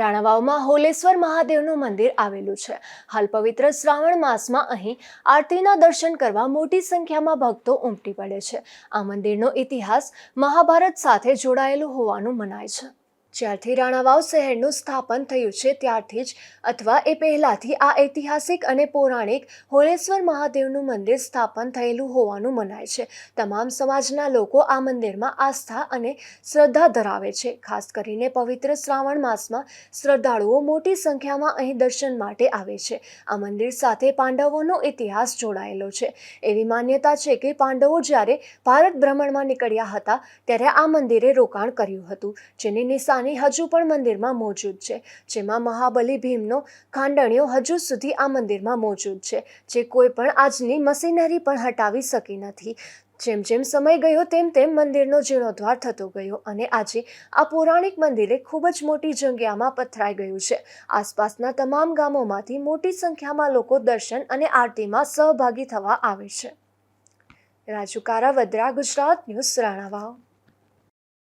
રાણાવાવમાં હોલેશ્વર મહાદેવનું મંદિર આવેલું છે. હાલ પવિત્ર શ્રાવણ માસમાં અહીં આરતીના દર્શન કરવા મોટી સંખ્યામાં ભક્તો ઉમટી પડે છે. આ મંદિરનો ઇતિહાસ મહાભારત સાથે જોડાયેલો હોવાનું મનાય છે. જ્યારથી રાણાવાવ શહેરનું સ્થાપન થયું છે ત્યારથી જ અથવા એ પહેલાથી આ ઐતિહાસિક અને પૌરાણિક હોલેશ્વર મહાદેવનું મંદિર સ્થાપન થયેલું હોવાનું મનાય છે. તમામ સમાજના લોકો આ મંદિરમાં આસ્થા અને શ્રદ્ધા ધરાવે છે. ખાસ કરીને પવિત્ર શ્રાવણ માસમાં શ્રદ્ધાળુઓ મોટી સંખ્યામાં અહીં દર્શન માટે આવે છે. આ મંદિર સાથે પાંડવોનો ઇતિહાસ જોડાયેલો છે. એવી માન્યતા છે કે પાંડવો જ્યારે ભારત ભ્રમણમાં નીકળ્યા હતા ત્યારે આ મંદિરે રોકાણ કર્યું હતું, જેની નિશાની હજુ પણ મંદિરમાં મોજૂદ છે. જેમાં મહાબલી ભીમનો ખાંડણીઓ હજુ સુધી આ મંદિરમાં મોજૂદ છે, જે કોઈ પણ આજની મશીનરી પણ હટાવી શકી નથી. જેમ જેમ સમય ગયો તેમ તેમ મંદિરનો જીર્ણોદ્ધાર થતો ગયો અને આજે આ પૌરાણિક મંદિરે ખૂબ જ મોટી જગ્યામાં પથરાઈ ગયું છે. આસપાસના તમામ ગામોમાંથી મોટી સંખ્યામાં લોકો દર્શન અને આરતીમાં સહભાગી થવા આવે છે. રાજુ કારાવદ્રા, ગુજરાત ન્યૂઝ, રાણાવાવ.